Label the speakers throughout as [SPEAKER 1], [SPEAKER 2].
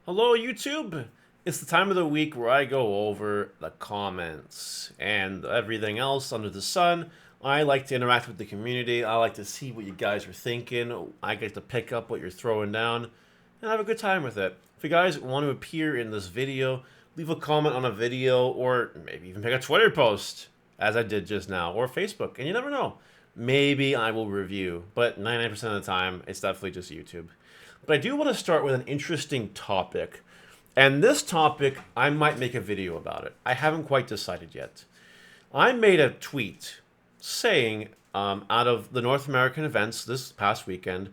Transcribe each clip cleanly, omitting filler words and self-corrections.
[SPEAKER 1] Hello, YouTube! It's the time of the week where I go over the comments and everything else under the sun. I like to interact with the community. I like to see what you guys are thinking. I get to pick up what you're throwing down and have a good time with it. If you guys want to appear in this video, leave a comment on a video or maybe even pick a Twitter post, as I did just now, or Facebook, and you never know. Maybe I will review, but 99% of the time, it's definitely just YouTube. But I do want to start with an interesting topic. And this topic, I might make a video about it. I haven't quite decided yet. I made a tweet saying, out of the North American events this past weekend,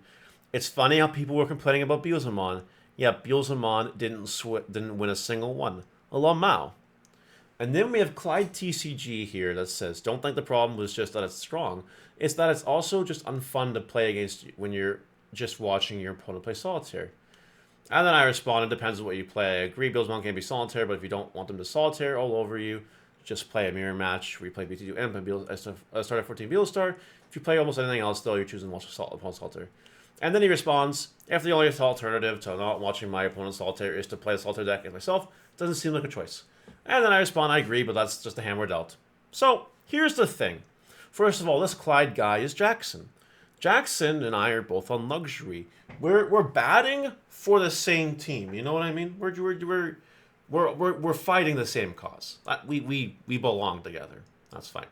[SPEAKER 1] it's funny how people were complaining about Beelzemon. Yeah, Beelzemon didn't win a single one. Along Mao. And then we have Clyde TCG here that says, don't think the problem was just that it's strong. It's that it's also just unfun to play against when you're just watching your opponent play solitaire. And then I responded, depends on what you play. I agree, Beelzemon can be solitaire, but if you don't want them to solitaire all over you, just play a mirror match where you play BT2 Imp and start at 14 Beelstar. If you play almost anything else, though, you're choosing solitaire. And then he responds, if the only alternative to not watching my opponent's solitaire is to play a solitaire deck and myself, doesn't seem like a choice. And then I respond, I agree, but that's just a hand we're dealt. So, here's the thing. First of all, this Clyde guy is Jackson. Jackson and I are both on luxury. We're batting for the same team. You know what I mean? We're fighting the same cause. We belong together. That's fine.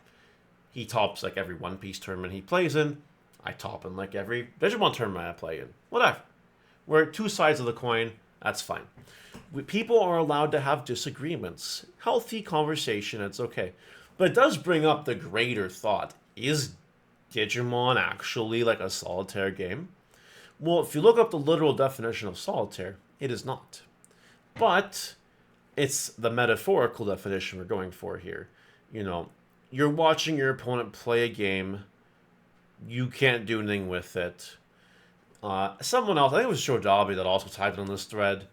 [SPEAKER 1] He tops like every One Piece tournament he plays in. I top in like every Digimon tournament I play in. Whatever. We're two sides of the coin. That's fine. People are allowed to have disagreements. Healthy conversation. It's okay. But it does bring up the greater thought. Is Digimon actually like a solitaire game? Well, if you look up the literal definition of solitaire, it is not. But it's the metaphorical definition we're going for here. You know, you're watching your opponent play a game. You can't do anything with it. Someone else, I think it was Joe Dobby that also typed on this thread.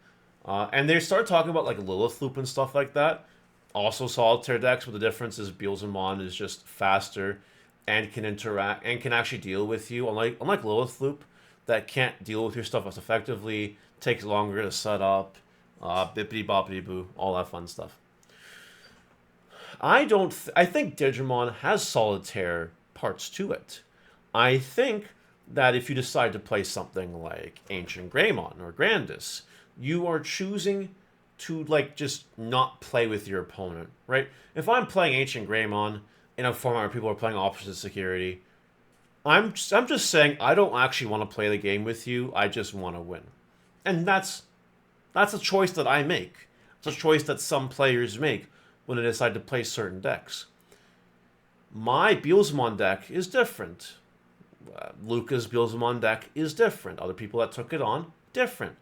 [SPEAKER 1] And they start talking about like Lilith Loop and stuff like that. Also solitaire decks, but the difference is Beelzemon is just faster and can interact and can actually deal with you. Unlike Lilith Loop, that can't deal with your stuff as effectively, takes longer to set up, bippity boppity boo, all that fun stuff. I think Digimon has solitaire parts to it. I think that if you decide to play something like Ancient Greymon or Grandis, you are choosing to like just not play with your opponent, right? If I'm playing Ancient Greymon in a format where people are playing Opposite Security, I'm just saying I don't actually want to play the game with you. I just want to win, and that's a choice that I make. It's a choice that some players make when they decide to play certain decks. My Beelzemon deck is different. Luca's Beelzemon deck is different. Other people that took it on, different.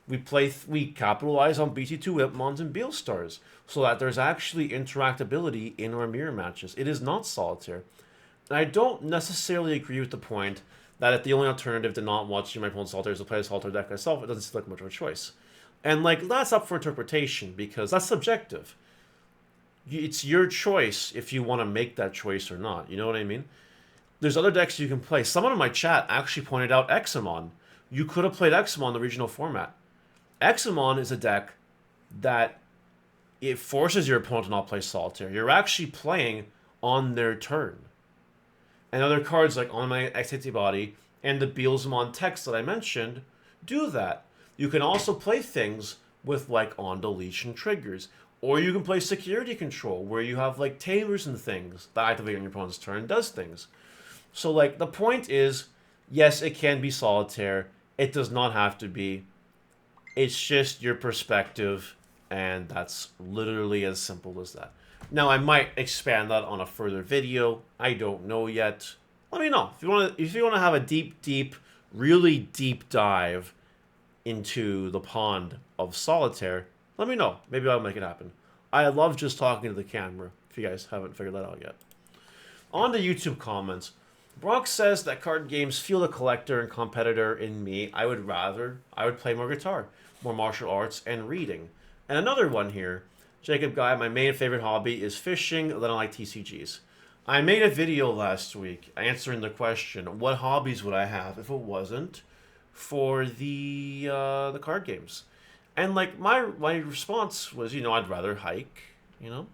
[SPEAKER 1] We capitalize on BT2 Whipmons and Beelstars so that there's actually interactability in our mirror matches. It is not solitaire. And I don't necessarily agree with the point that if the only alternative to not watching my opponent's solitaire is to play a solitaire deck myself, it doesn't seem like much of a choice. And like that's up for interpretation because that's subjective. It's your choice if you want to make that choice or not. You know what I mean? There's other decks you can play. Someone in my chat actually pointed out Examon. You could have played Examon in the regional format. Examon is a deck that it forces your opponent to not play solitaire. You're actually playing on their turn. And other cards like On My Activity Body and the Beelzemon text that I mentioned do that. You can also play things with like on deletion triggers. Or you can play security control where you have like tamers and things that activate on your opponent's turn does things. So like the point is, yes, it can be solitaire. It does not have to be. It's just your perspective, and that's literally as simple as that. Now, I might expand that on a further video. I don't know yet. Let me know. If you want to have a deep, really deep dive into the pond of solitaire, let me know. Maybe I'll make it happen. I love just talking to the camera, if you guys haven't figured that out yet. On to YouTube comments. Brock says that card games feel the collector and competitor in me. I would play more guitar, more martial arts, and reading. And another one here, Jacob Guy, my main favorite hobby is fishing, then I like TCGs. I made a video last week answering the question, what hobbies would I have if it wasn't for the card games? And like my response was, I'd rather hike, go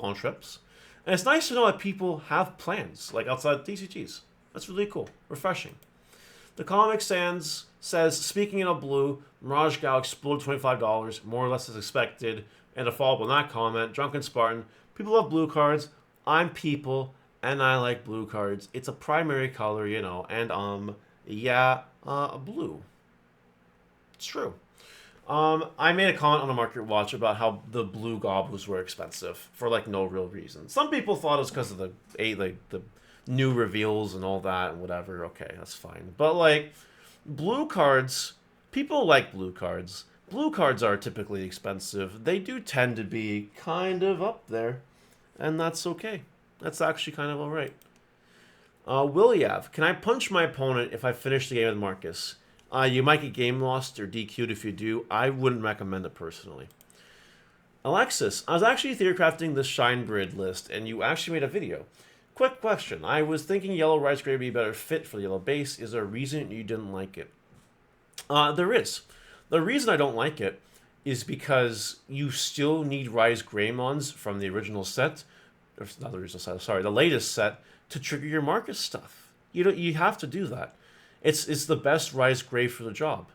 [SPEAKER 1] on trips. And it's nice to know that people have plans, like outside TCGs. That's really cool. Refreshing. The Comic Sans says, speaking of blue, Mirage Gal exploded $25, more or less as expected. And a follow-up on that comment, Drunken Spartan, people love blue cards. I'm people, and I like blue cards. It's a primary color, and blue. It's true. I made a comment on the Market Watch about how the blue goblins were expensive for like no real reason. Some people thought it was because of the new reveals and all that and whatever. Okay, that's fine. But like blue cards, people like blue cards. Blue cards are typically expensive. They do tend to be kind of up there, and that's okay. That's actually kind of alright. Williav, can I punch my opponent if I finish the game with Marcus? You might get game lost or DQ'd if you do. I wouldn't recommend it personally. Alexis, I was actually theory crafting the Shine Grid list, and you actually made a video. Quick question. I was thinking yellow rice gray would be a better fit for the yellow base. Is there a reason you didn't like it? There is. The reason I don't like it is because you still need Rise Greymons from the original set. Not the original set, sorry, the latest set to trigger your Marcus stuff. You have to do that. It's the best Rise Grey for the job.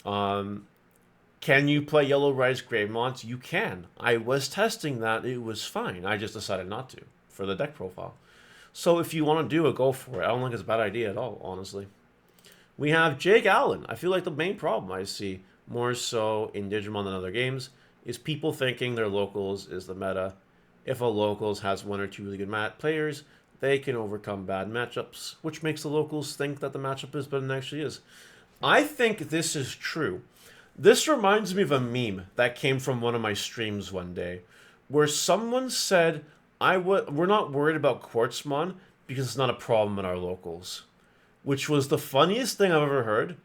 [SPEAKER 1] Can you play Yellow Rise Greymons? You can. I was testing that. It was fine. I just decided not to for the deck profile. So if you want to do it, go for it. I don't think it's a bad idea at all, honestly. We have Jake Allen. I feel like the main problem I see, more so in Digimon than other games, is people thinking their locals is the meta. If a locals has one or two really good players, they can overcome bad matchups, which makes the locals think that the matchup is better than it actually is. I think this is true. This reminds me of a meme that came from one of my streams one day, where someone said, we're not worried about Quartzmon because it's not a problem in our locals. Which was the funniest thing I've ever heard.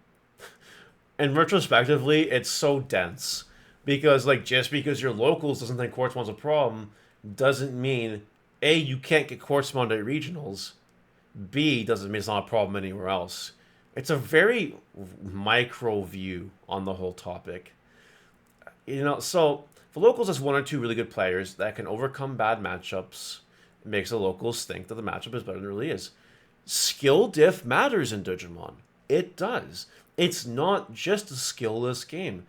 [SPEAKER 1] And retrospectively, it's so dense. Because, just because your locals doesn't think Quartzmon's a problem, doesn't mean, A, you can't get Quartzmon at regionals. B, doesn't mean it's not a problem anywhere else. It's a very micro view on the whole topic. So, the locals has one or two really good players that can overcome bad matchups. It makes the locals think that the matchup is better than it really is. Skill diff matters in Digimon. It does. It's not just a skillless game.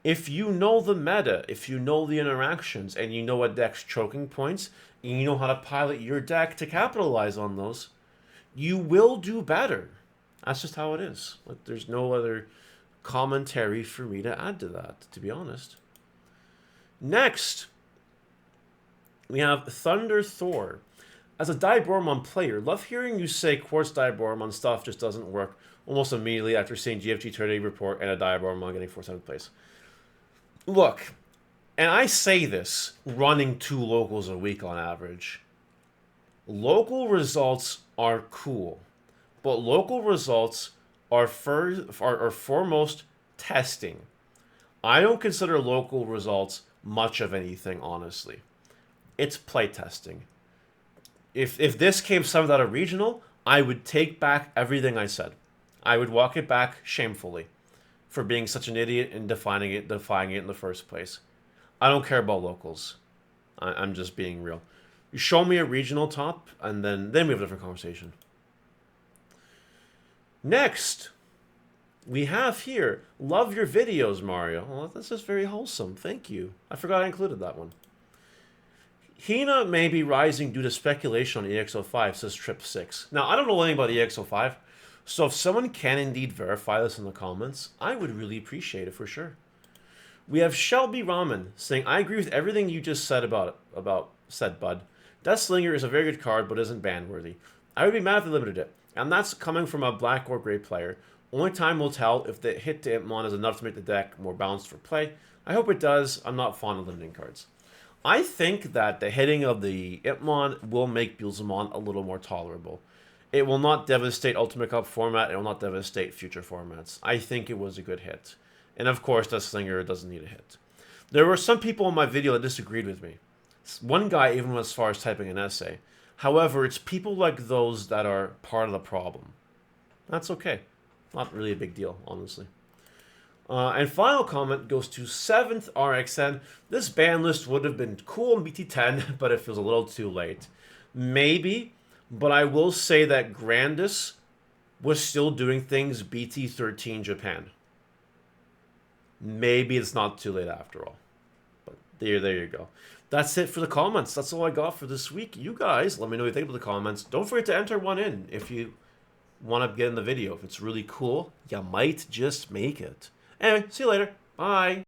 [SPEAKER 1] If you know the meta, if you know the interactions, and you know a deck's choking points, and you know how to pilot your deck to capitalize on those, you will do better. That's just how it is. There's no other commentary for me to add to that, to be honest. Next, we have Thunder Thor. As a Diaboromon player, love hearing you say Quartz Diaboromon stuff just doesn't work almost immediately after seeing GFG Today report and a Diaboromon getting 4th place. Look, and I say this running 2 locals a week on average. Local results are cool, but local results are foremost testing. I don't consider local results much of anything, honestly. It's playtesting. If this came something out of regional, I would take back everything I said. I would walk it back shamefully for being such an idiot and defying it in the first place. I don't care about locals. I'm just being real. You show me a regional top, and then we have a different conversation. Next, we have here, love your videos, Mario. Well, this is very wholesome. Thank you. I forgot I included that one. Hina may be rising due to speculation on EX05, says Trip6. Now, I don't know anything about EX05, so if someone can indeed verify this in the comments, I would really appreciate it for sure. We have Shelby Ramen saying, I agree with everything you just said about said Bud. Deathslinger is a very good card, but isn't ban-worthy. I would be mad if they limited it, and that's coming from a black or gray player. Only time will tell if the hit to Impmon is enough to make the deck more balanced for play. I hope it does. I'm not fond of limiting cards. I think that the hitting of the Impmon will make Beelzemon a little more tolerable. It will not devastate Ultimate Cup format. It will not devastate future formats. I think it was a good hit. And of course, Deathslinger doesn't need a hit. There were some people in my video that disagreed with me. One guy even went as far as typing an essay. However, it's people like those that are part of the problem. That's okay. Not really a big deal, honestly. And final comment goes to 7th RXN. This ban list would have been cool in BT10, but it feels a little too late. Maybe, but I will say that Grandis was still doing things BT13 Japan. Maybe it's not too late after all. But there you go. That's it for the comments. That's all I got for this week. You guys, let me know what you think about the comments. Don't forget to enter one in if you want to get in the video. If it's really cool, you might just make it. Anyway, see you later. Bye.